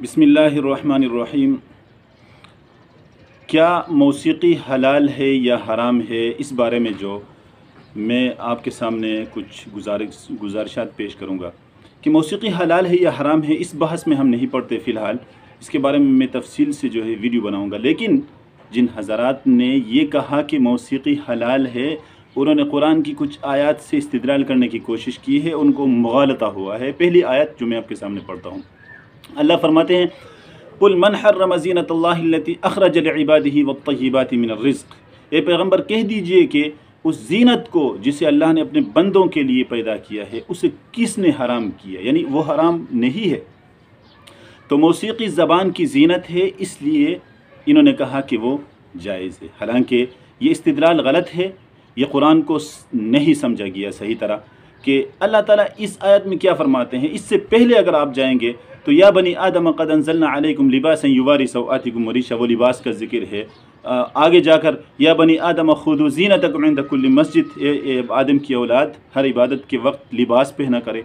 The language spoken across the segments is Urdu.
بسم اللہ الرحمن الرحیم۔ کیا موسیقی حلال ہے یا حرام ہے، اس بارے میں جو میں آپ کے سامنے کچھ گزارشات پیش کروں گا کہ موسیقی حلال ہے یا حرام ہے، اس بحث میں ہم نہیں پڑھتے فی الحال۔ اس کے بارے میں میں تفصیل سے جو ہے ویڈیو بناؤں گا، لیکن جن حضرات نے یہ کہا کہ موسیقی حلال ہے، انہوں نے قرآن کی کچھ آیات سے استدلال کرنے کی کوشش کی ہے، ان کو مغالطہ ہوا ہے۔ پہلی آیت جو میں آپ کے سامنے پڑھتا ہوں، اللہ فرماتے ہیں قُلْ مَنْ حَرَّمَ زِينَةَ اللَّهِ الَّتِي أَخْرَجَ لِعِبَادِهِ وَالطَّيِّبَاتِ مِنَ الرِّزْقِ۔ اے پیغمبر کہہ دیجئے کہ اس زینت کو جسے اللہ نے اپنے بندوں کے لیے پیدا کیا ہے، اسے کس نے حرام کیا، یعنی وہ حرام نہیں ہے۔ تو موسیقی زبان کی زینت ہے، اس لیے انہوں نے کہا کہ وہ جائز ہے، حالانکہ یہ استدلال غلط ہے، یہ قرآن کو نہیں سمجھا گیا صحیح طرح کہ اللہ تعالیٰ اس آیت میں کیا فرماتے ہیں۔ اس سے پہلے اگر آپ جائیں گے تو یا بنی آدم قد انزلنا علیکم لباسا یواری سوآتکم وریشا، وہ لباس کا ذکر ہے۔ آگے جا کر یا بنی آدم خذوا زینتکم عند کل مسجد، آدم کی اولاد ہر عبادت کے وقت لباس پہنا کرے۔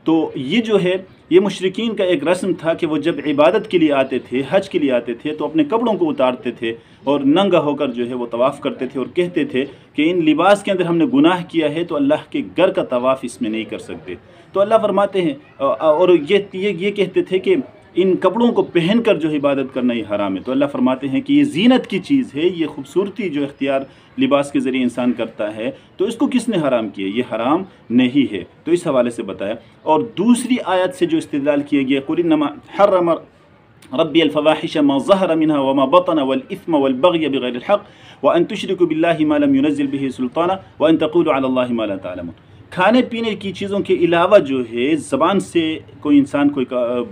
تو یہ جو ہے یہ مشرکین کا ایک رسم تھا کہ وہ جب عبادت کے لیے آتے تھے، حج کے لیے آتے تھے، تو اپنے کپڑوں کو اتارتے تھے اور ننگا ہو کر جو ہے وہ طواف کرتے تھے اور کہتے تھے کہ ان لباس کے اندر ہم نے گناہ کیا ہے تو اللہ کے گھر کا طواف اس میں نہیں کر سکتے۔ تو اللہ فرماتے ہیں اور یہ کہتے تھے کہ ان کپڑوں کو پہن کر جو عبادت کرنا یہ حرام ہے۔ تو اللہ فرماتے ہیں کہ یہ زینت کی چیز ہے، یہ خوبصورتی جو اختیار لباس کے ذریعے انسان کرتا ہے، تو اس کو کس نے حرام کیا؟ یہ حرام نہیں ہے۔ تو اس حوالے سے بتایا، اور دوسری آیت سے جو استدلال کیا گیا قُلْ إِنَّمَا حَرَّمَ رَبِّيَ الْفَوَاحِشَ مَا ظَهَرَ مِنْهَا وَمَا بَطَنَ وَالْإِثْمَ وَالْبَغْيَ بِغَيْرِ الْحَقِّ وَأَن تُشْرِكُوا بِاللَّهِ مَا لَمْ يُنَزِّلْ بِهِ سُلْطَانًا وَأَن تَقُولُوا عَلَى اللَّهِ مَا لَا تَعْلَمُونَ۔ کھانے پینے کی چیزوں کے علاوہ جو ہے زبان سے کوئی انسان کوئی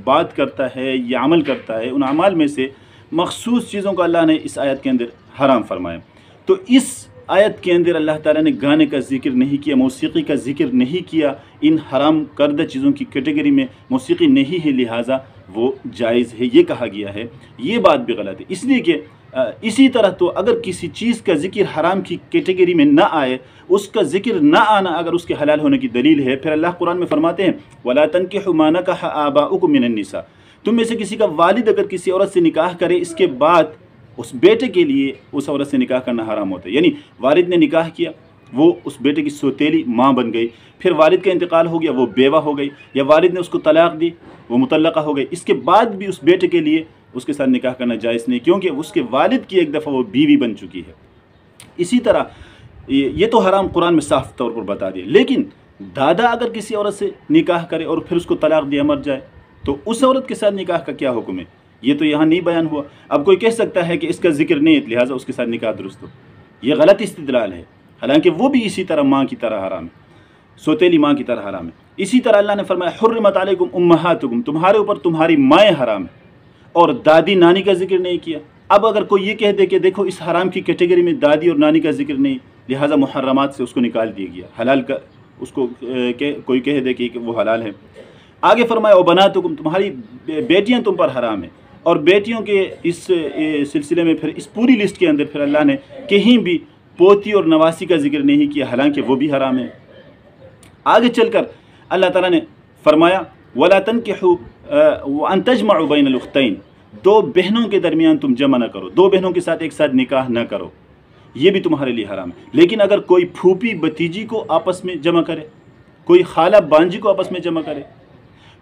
بات کرتا ہے یا عمل کرتا ہے، ان اعمال میں سے مخصوص چیزوں کو اللہ نے اس آیت کے اندر حرام فرمایا۔ تو اس آیت کے اندر اللہ تعالیٰ نے گانے کا ذکر نہیں کیا، موسیقی کا ذکر نہیں کیا، ان حرام کردہ چیزوں کی کیٹیگری میں موسیقی نہیں ہے، لہٰذا وہ جائز ہے، یہ کہا گیا ہے۔ یہ بات بھی غلط ہے، اس لیے کہ اسی طرح تو اگر کسی چیز کا ذکر حرام کی کیٹیگری میں نہ آئے، اس کا ذکر نہ آنا اگر اس کے حلال ہونے کی دلیل ہے، پھر اللہ قرآن میں فرماتے ہیں وَلَا تَنْكِحُوا مَا نَكَحَ آبَاؤُكُم مِّنَ النِّسَاءِ۔ تم میں سے کسی کا والد اگر کسی عورت سے نکاح کرے، اس کے بعد اس بیٹے کے لیے اس عورت سے نکاح کرنا حرام ہوتا ہے۔ یعنی والد نے نکاح کیا، وہ اس بیٹے کی سوتیلی ماں بن گئی، پھر والد کا انتقال ہو گیا، وہ بیوہ ہو گئی، یا والد نے اس کو طلاق دی، وہ مطلقہ ہو گئی، اس کے بعد بھی اس بیٹے کے لیے اس کے ساتھ نکاح کرنا جائز نہیں، کیونکہ اس کے والد کی ایک دفعہ وہ بیوی بن چکی ہے۔ اسی طرح یہ تو حرام قرآن میں صاف طور پر بتا دیا، لیکن دادا اگر کسی عورت سے نکاح کرے اور پھر اس کو طلاق دیا مر جائے، تو اس عورت کے ساتھ نکاح کا کیا حکم ہے؟ یہ تو یہاں نہیں بیان ہوا۔ اب کوئی کہہ سکتا ہے کہ اس کا ذکر نہیں ہے لہٰذا اس کے ساتھ نکاح درست ہو، یہ غلط استدلال ہے، حالانکہ وہ بھی اسی طرح ماں کی طرح حرام ہے، سوتیلی ماں کی طرح حرام ہے۔ اسی طرح اللہ نے فرمایا حرمت علیکم امہاتکم، تمہارے اوپر تمہاری مائیں حرام ہیں، اور دادی نانی کا ذکر نہیں کیا۔ اب اگر کوئی یہ کہہ دے کہ دیکھو اس حرام کی کیٹیگری میں دادی اور نانی کا ذکر نہیں، لہٰذا محرمات سے اس کو نکال دیا گیا، حلال کا اس کو کوئی کہہ دے کہ وہ حلال ہے۔ آگے فرمایا وبناتکم، تمہاری بیٹیاں تم پر حرام ہیں، اور بیٹیوں کے اس سلسلے میں پھر اس پوری لسٹ کے اندر پھر اللہ نے کہیں بھی پوتی اور نواسی کا ذکر نہیں کیا، حالانکہ وہ بھی حرام ہے۔ آگے چل کر اللہ تعالیٰ نے فرمایا وَلَا تَنْكِحُوا وَأَن تَجْمَعُوا بَيْنَ الْأُخْتَيْنِ، دو بہنوں کے درمیان تم جمع نہ کرو، دو بہنوں کے ساتھ ایک ساتھ نکاح نہ کرو، یہ بھی تمہارے لیے حرام ہے۔ لیکن اگر کوئی پھوپھی بتیجی کو آپس میں جمع کرے، کوئی خالہ بانجی کو آپس میں جمع کرے،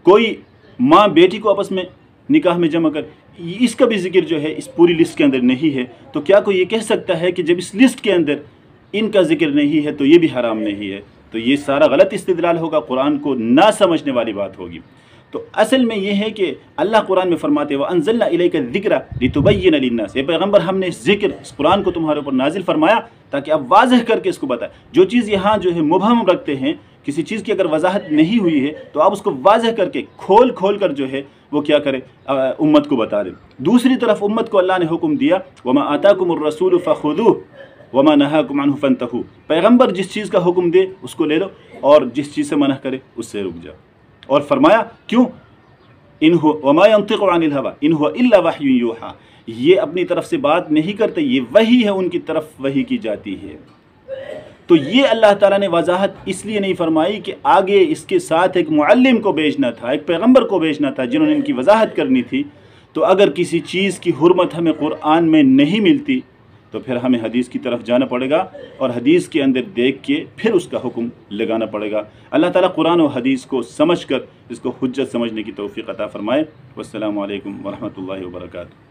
کوئی ماں بیٹی کو آپس میں نکاح میں جمع کرے، اس کا بھی ذکر جو ہے اس پوری لسٹ کے اندر نہیں ہے، تو کیا کوئی یہ کہہ سکتا ہے کہ جب اس لسٹ کے اندر ان کا ذکر نہیں ہے تو یہ بھی حرام نہیں ہے؟ تو یہ سارا غلط استدلال ہوگا، قرآن کو نہ سمجھنے والی بات ہوگی۔ تو اصل میں یہ ہے کہ اللہ قرآن میں فرماتے وَأَنزَلْنَا إِلَيْكَ الذِّكْرَ لِتُبَيِّنَ لِلنَّاسِ، اے پیغمبر ہم نے ذکر اس قرآن کو تمہارے اوپر نازل فرمایا تاکہ آپ واضح کر کے اس کو بتائیں۔ جو چیز یہاں جو ہے مبہم رکھتے ہیں، کسی چیز کی اگر وضاحت نہیں ہوئی ہے تو آپ اس کو واضح کر کے کھول کر جو ہے وہ کیا کرے، امت کو بتا دیں۔ دوسری طرف امت کو اللہ نے حکم دیا وَمَا آتَاكُمُ الرَّسُولُ فَخُذُوهُ وَمَا نَهَاكُمْ عَنْهُ فَانْتَهُوا، پیغمبر جس چیز کا حکم دے اس کو لے لو، اور جس چیز سے منع کرے اس سے رک جاؤ۔ اور فرمایا کیوں وَمَا يَنطِقُ عَنِ الْهَوَىٰ إِنْ هُوَ إِلَّا وَحْيٌ يُوحَىٰ، یہ اپنی طرف سے بات نہیں کرتے، یہ وحی ہے، ان کی طرف وحی کی جاتی ہے۔ تو یہ اللہ تعالیٰ نے وضاحت اس لیے نہیں فرمائی کہ آگے اس کے ساتھ ایک معلم کو بھیجنا تھا، ایک پیغمبر کو بھیجنا تھا جنہوں نے ان کی وضاحت کرنی تھی، تو اگر کسی چیز کی حرمت ہمیں قرآن میں نہیں ملتی تو پھر ہمیں حدیث کی طرف جانا پڑے گا اور حدیث کے اندر دیکھ کے پھر اس کا حکم لگانا پڑے گا۔ اللہ تعالیٰ قرآن و حدیث کو سمجھ کر اس کو حجت سمجھنے کی توفیق عطا فرمائے۔ والسلام علیکم ورحمۃ اللہ وبرکاتہ۔